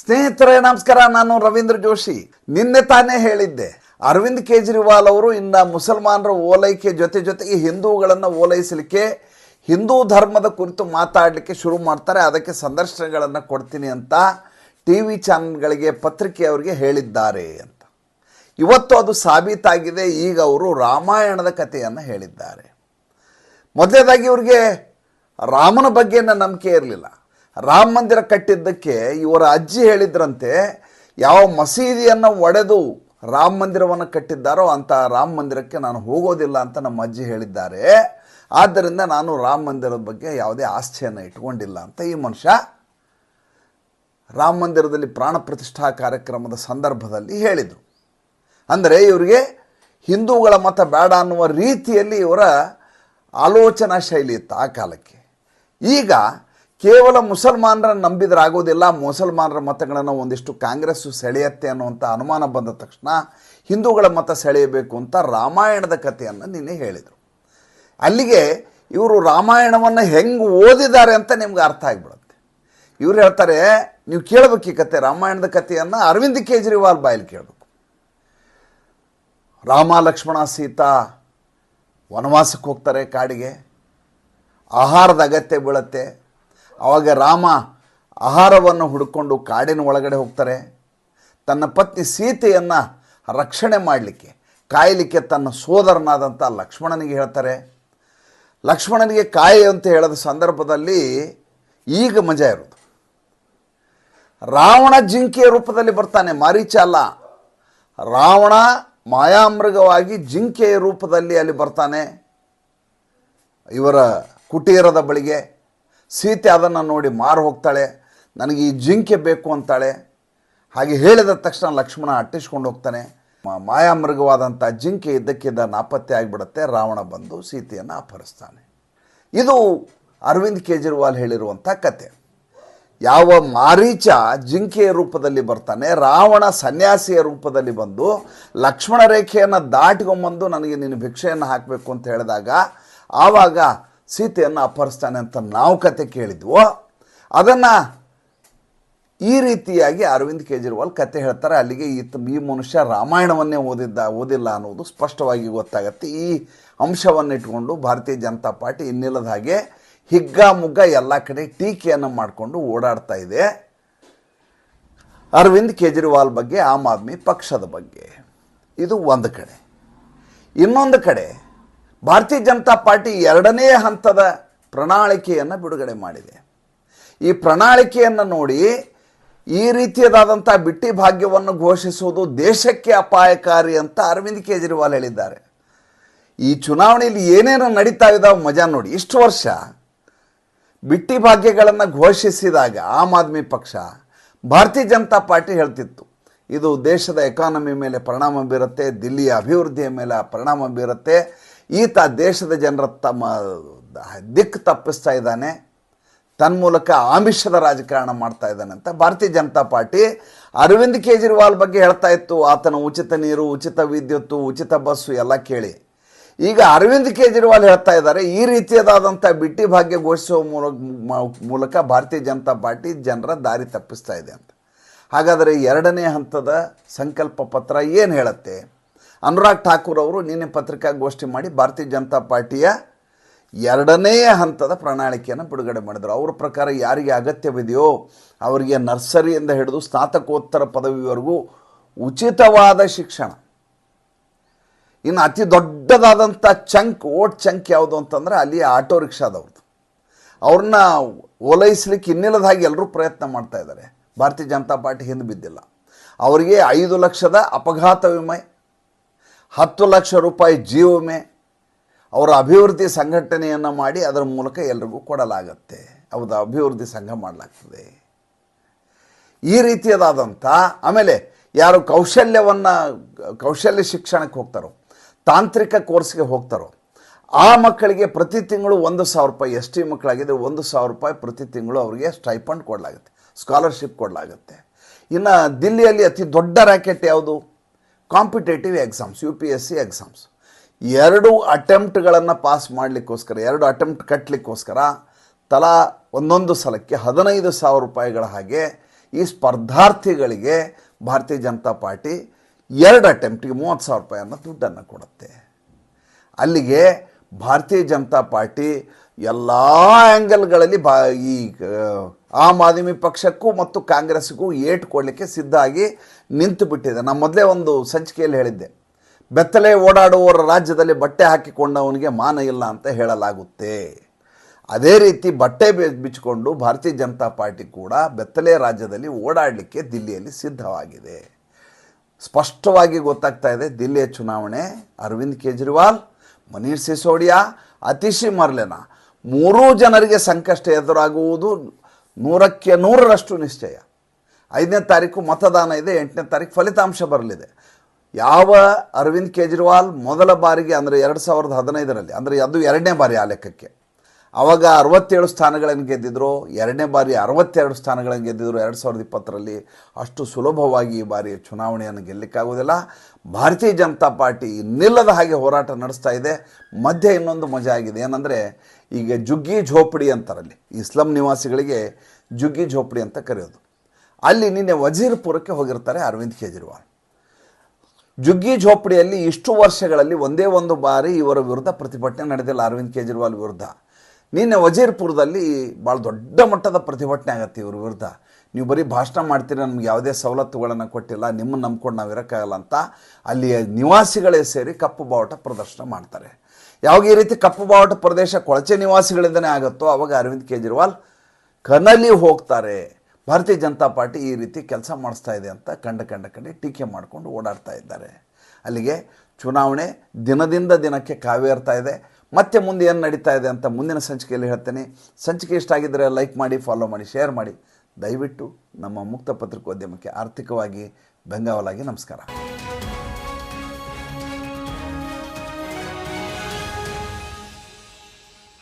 ಸ್ನೇಹಿತರೆ ನಮಸ್ಕಾರ. ನಾನು ರವೀಂದ್ರ ಜೋಶಿ. ನಿನ್ನೆ ತಾನೇ ಹೇಳಿದ್ದೆ, ಅರವಿಂದ್ ಕೇಜ್ರಿವಾಲ್ ಅವರು ಇನ್ನು ಮುಸಲ್ಮಾನರ ಓಲೈಕೆ ಜೊತೆಗೆ ಹಿಂದೂಗಳನ್ನು ಓಲೈಸಲಿಕ್ಕೆ, ಹಿಂದೂ ಧರ್ಮದ ಕುರಿತು ಮಾತಾಡಲಿಕ್ಕೆ ಶುರು ಮಾಡ್ತಾರೆ. ಅದಕ್ಕೆ ಸಂದರ್ಶನಗಳನ್ನು ಕೊಡ್ತೀನಿ ಅಂತ ಟಿ ವಿ ಚಾನಲ್ಗಳಿಗೆ, ಪತ್ರಿಕೆಯವರಿಗೆ ಹೇಳಿದ್ದಾರೆ ಅಂತ. ಇವತ್ತು ಅದು ಸಾಬೀತಾಗಿದೆ. ಈಗ ಅವರು ರಾಮಾಯಣದ ಕಥೆಯನ್ನು ಹೇಳಿದ್ದಾರೆ. ಮೊದಲನೇದಾಗಿ ಇವರಿಗೆ ರಾಮನ ಬಗ್ಗೆ ನಂಬಿಕೆ ಇರಲಿಲ್ಲ. ರಾಮ ಮಂದಿರ ಕಟ್ಟಿದ್ದಕ್ಕೆ ಇವರ ಅಜ್ಜಿ ಹೇಳಿದ್ರಂತೆ, ಯಾವ ಮಸೀದಿಯನ್ನು ಒಡೆದು ರಾಮ ಮಂದಿರವನ್ನು ಕಟ್ಟಿದ್ದಾರೋ ಅಂಥ ರಾಮ ಮಂದಿರಕ್ಕೆ ನಾನು ಹೋಗೋದಿಲ್ಲ ಅಂತ ನಮ್ಮ ಅಜ್ಜಿ ಹೇಳಿದ್ದಾರೆ. ಆದ್ದರಿಂದ ನಾನು ರಾಮ ಮಂದಿರದ ಬಗ್ಗೆ ಯಾವುದೇ ಆಸ್ಥೆಯನ್ನು ಇಟ್ಕೊಂಡಿಲ್ಲ ಅಂತ ಈ ಮನುಷ್ಯ ರಾಮ ಮಂದಿರದಲ್ಲಿ ಪ್ರಾಣ ಪ್ರತಿಷ್ಠಾ ಕಾರ್ಯಕ್ರಮದ ಸಂದರ್ಭದಲ್ಲಿ ಹೇಳಿದರು. ಅಂದರೆ ಇವರಿಗೆ ಹಿಂದೂಗಳ ಮತ ಬೇಡ ಅನ್ನುವ ರೀತಿಯಲ್ಲಿ ಇವರ ಆಲೋಚನಾ ಶೈಲಿ ಇತ್ತು ಆ ಕಾಲಕ್ಕೆ. ಈಗ ಕೇವಲ ಮುಸಲ್ಮಾನರನ್ನು ನಂಬಿದ್ರೆ ಆಗೋದಿಲ್ಲ, ಮುಸಲ್ಮಾನರ ಮತಗಳನ್ನು ಒಂದಿಷ್ಟು ಕಾಂಗ್ರೆಸ್ಸು ಸೆಳೆಯುತ್ತೆ ಅನ್ನುವಂಥ ಅನುಮಾನ ಬಂದ ತಕ್ಷಣ ಹಿಂದೂಗಳ ಮತ ಸೆಳೆಯಬೇಕು ಅಂತ ರಾಮಾಯಣದ ಕಥೆಯನ್ನು ನಿನ್ನೆ ಹೇಳಿದರು. ಅಲ್ಲಿಗೆ ಇವರು ರಾಮಾಯಣವನ್ನು ಹೆಂಗೆ ಓದಿದ್ದಾರೆ ಅಂತ ನಿಮ್ಗೆ ಅರ್ಥ ಆಗಿಬಿಡುತ್ತೆ. ಇವ್ರು ಹೇಳ್ತಾರೆ, ನೀವು ಕೇಳಬೇಕು ಈ ಕತೆ, ರಾಮಾಯಣದ ಕಥೆಯನ್ನು ಅರವಿಂದ್ ಕೇಜ್ರಿವಾಲ್ ಬಾಯಲ್ಲಿ ಕೇಳಬೇಕು. ರಾಮ ಲಕ್ಷ್ಮಣ ಸೀತಾ ವನವಾಸಕ್ಕೆ ಹೋಗ್ತಾರೆ, ಕಾಡಿಗೆ ಆಹಾರದ ಅಗತ್ಯ ಬೀಳುತ್ತೆ. ಆವಾಗ ರಾಮ ಆಹಾರವನ್ನು ಹುಡುಕೊಂಡು ಕಾಡಿನ ಒಳಗಡೆ ಹೋಗ್ತಾರೆ. ತನ್ನ ಪತ್ನಿ ಸೀತೆಯನ್ನು ರಕ್ಷಣೆ ಮಾಡಲಿಕ್ಕೆ, ಕಾಯಲಿಕ್ಕೆ ತನ್ನ ಸೋದರನಾದಂಥ ಲಕ್ಷ್ಮಣನಿಗೆ ಹೇಳ್ತಾರೆ. ಲಕ್ಷ್ಮಣನಿಗೆ ಕಾಯಿ ಅಂತ ಹೇಳಿದ ಸಂದರ್ಭದಲ್ಲಿ ಈಗ ಮಜಾ ಇರೋದು, ರಾವಣ ಜಿಂಕೆಯ ರೂಪದಲ್ಲಿ ಬರ್ತಾನೆ, ಮಾರೀಚ ಅಲ್ಲ. ರಾವಣ ಮಾಯಾಮೃಗವಾಗಿ ಜಿಂಕೆಯ ರೂಪದಲ್ಲಿ ಅಲ್ಲಿ ಬರ್ತಾನೆ ಇವರ ಕುಟೀರದ ಬಳಿಗೆ. ಸೀತೆ ಅದನ್ನು ನೋಡಿ ಮಾರು ಹೋಗ್ತಾಳೆ, ನನಗೆ ಈ ಜಿಂಕೆ ಬೇಕು ಅಂತಾಳೆ. ಹಾಗೆ ಹೇಳಿದ ತಕ್ಷಣ ಲಕ್ಷ್ಮಣ ಅಟ್ಟಿಸ್ಕೊಂಡು ಹೋಗ್ತಾನೆ. ಮಾಯಾಮೃಗವಾದಂಥ ಜಿಂಕೆ ಇದ್ದಕ್ಕಿದ್ದ ನಾಪತ್ತೆ ಆಗಿಬಿಡುತ್ತೆ. ರಾವಣ ಬಂದು ಸೀತೆಯನ್ನು ಅಪಹರಿಸ್ತಾನೆ. ಇದು ಅರವಿಂದ್ ಕೇಜ್ರಿವಾಲ್ ಹೇಳಿರುವಂಥ ಕತೆ. ಯಾವ ಮಾರೀಚ ಜಿಂಕೆಯ ರೂಪದಲ್ಲಿ ಬರ್ತಾನೆ, ರಾವಣ ಸನ್ಯಾಸಿಯ ರೂಪದಲ್ಲಿ ಬಂದು ಲಕ್ಷ್ಮಣ ರೇಖೆಯನ್ನು ದಾಟಿಕೊಂಬಂದು ನನಗೆ ನೀನು ಭಿಕ್ಷೆಯನ್ನು ಹಾಕಬೇಕು ಅಂತ ಹೇಳಿದಾಗ ಆವಾಗ ಸೀತೆಯನ್ನು ಅಪಹರಿಸ್ತಾನೆ ಅಂತ ನಾವು ಕತೆ ಕೇಳಿದ್ವೋ, ಅದನ್ನು ಈ ರೀತಿಯಾಗಿ ಅರವಿಂದ್ ಕೇಜ್ರಿವಾಲ್ ಕತೆ ಹೇಳ್ತಾರೆ. ಅಲ್ಲಿಗೆ ಈ ಮನುಷ್ಯ ರಾಮಾಯಣವನ್ನೇ ಓದಿಲ್ಲ ಅನ್ನೋದು ಸ್ಪಷ್ಟವಾಗಿ ಗೊತ್ತಾಗತ್ತೆ. ಈ ಅಂಶವನ್ನು ಇಟ್ಕೊಂಡು ಭಾರತೀಯ ಜನತಾ ಪಾರ್ಟಿ ಇನ್ನಿಲ್ಲದ ಹಾಗೆ ಹಿಗ್ಗಾಮುಗ್ಗ ಎಲ್ಲ ಕಡೆ ಟೀಕೆಯನ್ನು ಮಾಡಿಕೊಂಡು ಓಡಾಡ್ತಾ ಇದೆ. ಅರವಿಂದ್ ಕೇಜ್ರಿವಾಲ್ ಬಗ್ಗೆ, ಆಮ್ ಆದ್ಮಿ ಪಕ್ಷದ ಬಗ್ಗೆ. ಇದು ಒಂದು ಕಡೆ. ಇನ್ನೊಂದು ಕಡೆ ಭಾರತೀಯ ಜನತಾ ಪಾರ್ಟಿ ಎರಡನೇ ಹಂತದ ಪ್ರಣಾಳಿಕೆಯನ್ನು ಬಿಡುಗಡೆ ಮಾಡಿದೆ. ಈ ಪ್ರಣಾಳಿಕೆಯನ್ನು ನೋಡಿ, ಈ ರೀತಿಯದಾದಂಥ ಬಿಟ್ಟಿ ಭಾಗ್ಯವನ್ನು ಘೋಷಿಸುವುದು ದೇಶಕ್ಕೆ ಅಪಾಯಕಾರಿ ಅಂತ ಅರವಿಂದ್ ಕೇಜ್ರಿವಾಲ್ ಹೇಳಿದ್ದಾರೆ. ಈ ಚುನಾವಣೆಯಲ್ಲಿ ಏನೇನು ನಡೀತಾ ಇದ್ದಾವೆ ಮಜಾ ನೋಡಿ. ಇಷ್ಟು ವರ್ಷ ಬಿಟ್ಟಿ ಭಾಗ್ಯಗಳನ್ನು ಘೋಷಿಸಿದಾಗ ಆಮ್ ಆದ್ಮಿ ಪಕ್ಷ, ಭಾರತೀಯ ಜನತಾ ಪಾರ್ಟಿ ಹೇಳ್ತಿತ್ತು ಇದು ದೇಶದ ಎಕಾನಮಿ ಮೇಲೆ ಪರಿಣಾಮ ಬೀರುತ್ತೆ, ದಿಲ್ಲಿಯ ಅಭಿವೃದ್ಧಿಯ ಮೇಲೆ ಪರಿಣಾಮ ಬೀರುತ್ತೆ, ಈತ ದೇಶದ ಜನರ ತಮ್ಮ ದಿಕ್ಕು ತಪ್ಪಿಸ್ತಾ ಇದ್ದಾನೆ, ತನ್ಮೂಲಕ ಆಮಿಷದ ರಾಜಕಾರಣ ಮಾಡ್ತಾ ಇದ್ದಾನೆ ಅಂತ ಭಾರತೀಯ ಜನತಾ ಪಾರ್ಟಿ ಅರವಿಂದ್ ಕೇಜ್ರಿವಾಲ್ ಬಗ್ಗೆ ಹೇಳ್ತಾ ಇತ್ತು. ಆತನ ಉಚಿತ ನೀರು, ಉಚಿತ ವಿದ್ಯುತ್ತು, ಉಚಿತ ಬಸ್ಸು ಎಲ್ಲ ಕೇಳಿ. ಈಗ ಅರವಿಂದ್ ಕೇಜ್ರಿವಾಲ್ ಹೇಳ್ತಾ ಇದ್ದಾರೆ, ಈ ರೀತಿಯಾದಂಥ ಬಿಟ್ಟಿ ಭಾಗ್ಯ ಘೋಷಿಸುವ ಮೂಲಕ ಭಾರತೀಯ ಜನತಾ ಪಾರ್ಟಿ ಜನರ ದಾರಿ ತಪ್ಪಿಸ್ತಾ ಇದೆ ಅಂತ. ಹಾಗಾದರೆ ಎರಡನೇ ಹಂತದ ಸಂಕಲ್ಪ ಪತ್ರ ಏನು ಹೇಳುತ್ತೆ? ಅನುರಾಗ್ ಠಾಕೂರ್ ಅವರು ನಿನ್ನೆ ಪತ್ರಿಕಾಗೋಷ್ಠಿ ಮಾಡಿ ಭಾರತೀಯ ಜನತಾ ಪಾರ್ಟಿಯ ಎರಡನೇ ಹಂತದ ಪ್ರಣಾಳಿಕೆಯನ್ನು ಬಿಡುಗಡೆ ಮಾಡಿದರು. ಅವರ ಪ್ರಕಾರ ಯಾರಿಗೆ ಅಗತ್ಯವಿದೆಯೋ ಅವರಿಗೆ ನರ್ಸರಿಯಿಂದ ಹಿಡಿದು ಸ್ನಾತಕೋತ್ತರ ಪದವಿವರೆಗೂ ಉಚಿತವಾದ ಶಿಕ್ಷಣ. ಇನ್ನು ಅತಿ ದೊಡ್ಡದಾದಂಥ ಓಟ್ ಚಂಕ್ ಯಾವುದು ಅಂತಂದರೆ ಅಲ್ಲಿ ಆಟೋ ರಿಕ್ಷಾದವ್ರದ್ದು. ಅವ್ರನ್ನ ಓಲೈಸಲಿಕ್ಕೆ ಇನ್ನಿಲ್ಲದ ಹಾಗೆ ಎಲ್ಲರೂ ಪ್ರಯತ್ನ ಮಾಡ್ತಾ ಇದ್ದಾರೆ. ಭಾರತೀಯ ಜನತಾ ಪಾರ್ಟಿ ಹಿಂದೆ ಬಿದ್ದಿಲ್ಲ. ಅವರಿಗೆ 5 ಲಕ್ಷದ ಅಪಘಾತ ವಿಮೆ, 10 ಲಕ್ಷ ರೂಪಾಯಿ ಜೀವ ವಿಮೆ, ಅವರ ಅಭಿವೃದ್ಧಿ ಸಂಘಟನೆಯನ್ನು ಮಾಡಿ ಅದರ ಮೂಲಕ ಎಲ್ರಿಗೂ ಕೊಡಲಾಗತ್ತೆ. ಹೌದಾ, ಅಭಿವೃದ್ಧಿ ಸಂಘ ಮಾಡಲಾಗ್ತದೆ. ಈ ರೀತಿಯದಾದಂಥ, ಆಮೇಲೆ ಯಾರು ಕೌಶಲ್ಯ ಶಿಕ್ಷಣಕ್ಕೆ ಹೋಗ್ತಾರೋ, ತಾಂತ್ರಿಕ ಕೋರ್ಸ್ಗೆ ಹೋಗ್ತಾರೋ ಆ ಮಕ್ಕಳಿಗೆ ಪ್ರತಿ ತಿಂಗಳು 1,000 ರೂಪಾಯಿ, ಎಸ್ ಟಿ ಮಕ್ಕಳಾಗಿದ್ದರೆ 1,000 ರೂಪಾಯಿ ಪ್ರತಿ ತಿಂಗಳು ಅವರಿಗೆ ಸ್ಟೈಪಂಡ್ ಕೊಡಲಾಗುತ್ತೆ, ಸ್ಕಾಲರ್ಶಿಪ್ ಕೊಡಲಾಗುತ್ತೆ. ಇನ್ನು ದಿಲ್ಲಿಯಲ್ಲಿ ಅತಿ ದೊಡ್ಡ ರ್ಯಾಕೆಟ್ ಯಾವುದು? Competitive exams, UPSC exams. 2 ಅಟೆಂಪ್ಟ್ಗಳನ್ನು ಪಾಸ್ ಮಾಡಲಿಕ್ಕೋಸ್ಕರ, 2 ಅಟೆಂಪ್ಟ್ ಕಟ್ಟಲಿಕ್ಕೋಸ್ಕರ ತಲಾ ಒಂದೊಂದು ಸಲಕ್ಕೆ 15,000 ರೂಪಾಯಿಗಳ ಹಾಗೆ ಈ ಸ್ಪರ್ಧಾರ್ಥಿಗಳಿಗೆ ಭಾರತೀಯ ಜನತಾ ಪಾರ್ಟಿ 2 ಅಟೆಂಪ್ಟಿಗೆ 30,000 ರೂಪಾಯಿಯನ್ನು ದುಡ್ಡನ್ನು ಕೊಡುತ್ತೆ. ಅಲ್ಲಿಗೆ ಭಾರತೀಯ ಜನತಾ ಪಾರ್ಟಿ ಎಲ್ಲ ಆ್ಯಂಗಲ್ಗಳಲ್ಲಿ ಈ ಆಮ್ ಆದ್ಮಿ ಪಕ್ಷಕ್ಕೂ ಮತ್ತು ಕಾಂಗ್ರೆಸ್ಗೂ ಏಟು ಕೊಡಲಿಕ್ಕೆ ಸಿದ್ಧ ಆಗಿ ನಿಂತು ಬಿಟ್ಟಿದೆ. ನಾನು ಮೊದಲೇ ಒಂದು ಸಂಚಿಕೆಯಲ್ಲಿ ಹೇಳಿದ್ದೆ, ಬೆತ್ತಲೆ ಓಡಾಡುವವರ ರಾಜ್ಯದಲ್ಲಿ ಬಟ್ಟೆ ಹಾಕಿಕೊಂಡವನಿಗೆ ಮಾನ ಇಲ್ಲ ಅಂತ ಹೇಳಲಾಗುತ್ತೆ. ಅದೇ ರೀತಿ ಬಟ್ಟೆ ಬಿಚ್ಚಿಕೊಂಡು ಭಾರತೀಯ ಜನತಾ ಪಾರ್ಟಿ ಕೂಡ ಬೆತ್ತಲೆ ರಾಜ್ಯದಲ್ಲಿ ಓಡಾಡಲಿಕ್ಕೆ ದಿಲ್ಲಿಯಲ್ಲಿ ಸಿದ್ಧವಾಗಿದೆ. ಸ್ಪಷ್ಟವಾಗಿ ಗೊತ್ತಾಗ್ತಾ ಇದೆ, ದಿಲ್ಲಿಯ ಚುನಾವಣೆ ಅರವಿಂದ್ ಕೇಜ್ರಿವಾಲ್, ಮನೀಶ್ ಸಿಸೋಡಿಯಾ, ಅತಿಶಿ ಮರ್ಲೆನಾ 3 ಜನರಿಗೆ ಸಂಕಷ್ಟ ಎದುರಾಗುವುದು 100ಕ್ಕೆ 100ರಷ್ಟು ನಿಶ್ಚಯ. 5ನೇ ತಾರೀಕು ಮತದಾನ ಇದೆ, 8ನೇ ತಾರೀಕು ಫಲಿತಾಂಶ ಬರಲಿದೆ. ಯಾವ ಅರವಿಂದ್ ಕೇಜ್ರಿವಾಲ್ ಮೊದಲ ಬಾರಿಗೆ ಅಂದರೆ 2015ರಲ್ಲಿ, ಅಂದರೆ ಅದು 2ನೇ ಬಾರಿ ಆ ಲೆಕ್ಕಕ್ಕೆ, ಆವಾಗ 67 ಸ್ಥಾನಗಳನ್ನು ಗೆದ್ದಿದ್ರು, 2ನೇ ಬಾರಿ 62 ಸ್ಥಾನಗಳನ್ನು ಗೆದ್ದಿದ್ರು 2020ರಲ್ಲಿ. ಅಷ್ಟು ಸುಲಭವಾಗಿ ಈ ಬಾರಿ ಚುನಾವಣೆಯನ್ನು ಗೆಲ್ಲಕ್ಕಾಗೋದಿಲ್ಲ. ಭಾರತೀಯ ಜನತಾ ಪಾರ್ಟಿ ನಿಲ್ಲದ ಹಾಗೆ ಹೋರಾಟ ನಡೆಸ್ತಾ ಇದೆ. ಮಧ್ಯೆ ಇನ್ನೊಂದು ಮಜಾ ಆಗಿದೆ, ಏನಂದರೆ ಈಗ ಜುಗ್ಗಿ ಝೋಪಡಿ ಅಂತಾರಲ್ಲಿ, ಇಸ್ಲಾಂ ನಿವಾಸಿಗಳಿಗೆ ಜುಗ್ಗಿ ಝೋಪಡಿ ಅಂತ ಕರೆಯೋದು. ಅಲ್ಲಿ ನಿನ್ನೆ ವಜೀರ್ಪುರಕ್ಕೆ ಹೋಗಿರ್ತಾರೆ ಅರವಿಂದ್ ಕೇಜ್ರಿವಾಲ್. ಜುಗ್ಗಿ ಝೋಪಡಿಯಲ್ಲಿ ಇಷ್ಟು ವರ್ಷಗಳಲ್ಲಿ ಒಂದೇ ಒಂದು ಬಾರಿ ಇವರ ವಿರುದ್ಧ ಪ್ರತಿಭಟನೆ ನಡೆದಿಲ್ಲ, ಅರವಿಂದ್ ಕೇಜ್ರಿವಾಲ್ ವಿರುದ್ಧ. ನಿನ್ನೆ ವಜೀರ್ಪುರದಲ್ಲಿ ಭಾಳ ದೊಡ್ಡ ಮಟ್ಟದ ಪ್ರತಿಭಟನೆ ಆಗತ್ತೆ ಇವ್ರ ವಿರುದ್ಧ. ನೀವು ಬರೀ ಭಾಷಣ ಮಾಡ್ತೀರಿ, ನಮ್ಗೆ ಯಾವುದೇ ಸವಲತ್ತುಗಳನ್ನು ಕೊಟ್ಟಿಲ್ಲ, ನಿಮ್ಮನ್ನು ನಂಬ್ಕೊಂಡು ನಾವು ಇರೋಕ್ಕಾಗಲ್ಲ ಅಂತ ಅಲ್ಲಿಯ ನಿವಾಸಿಗಳೇ ಸೇರಿ ಕಪ್ಪು ಬಾವುಟ ಪ್ರದರ್ಶನ ಮಾಡ್ತಾರೆ. ಯಾವಾಗ ಈ ರೀತಿ ಕಪ್ಪು ಬಾವುಟ ಪ್ರದೇಶ ಕೊಳಚೆ ನಿವಾಸಿಗಳಿಂದನೇ ಆಗುತ್ತೋ ಆವಾಗ ಅರವಿಂದ್ ಕೇಜ್ರಿವಾಲ್ ಕನಲಿ ಹೋಗ್ತಾರೆ. ಭಾರತೀಯ ಜನತಾ ಪಾರ್ಟಿ ಈ ರೀತಿ ಕೆಲಸ ಮಾಡಿಸ್ತಾ ಇದೆ ಅಂತ ಕಂಡ ಟೀಕೆ ಮಾಡಿಕೊಂಡು ಓಡಾಡ್ತಾ ಇದ್ದಾರೆ. ಅಲ್ಲಿಗೆ ಚುನಾವಣೆ ದಿನದಿಂದ ದಿನಕ್ಕೆ ಕಾವೇರ್ತಾ ಇದೆ. ಮತ್ತೆ ಮುಂದೆ ಏನು ನಡೀತಾ ಇದೆ ಅಂತ ಮುಂದಿನ ಸಂಚಿಕೆಯಲ್ಲಿ ಹೇಳ್ತೇನೆ. ಸಂಚಿಕೆ ಇಷ್ಟ ಆಗಿದ್ದರೆ ಲೈಕ್ ಮಾಡಿ, ಫಾಲೋ ಮಾಡಿ, ಶೇರ್ ಮಾಡಿ. ದಯವಿಟ್ಟು ನಮ್ಮ ಮುಕ್ತ ಪತ್ರಿಕೋದ್ಯಮಕ್ಕೆ ಆರ್ಥಿಕವಾಗಿ ಬೆಂಗಾವಲಾಗಿ ನಮಸ್ಕಾರ.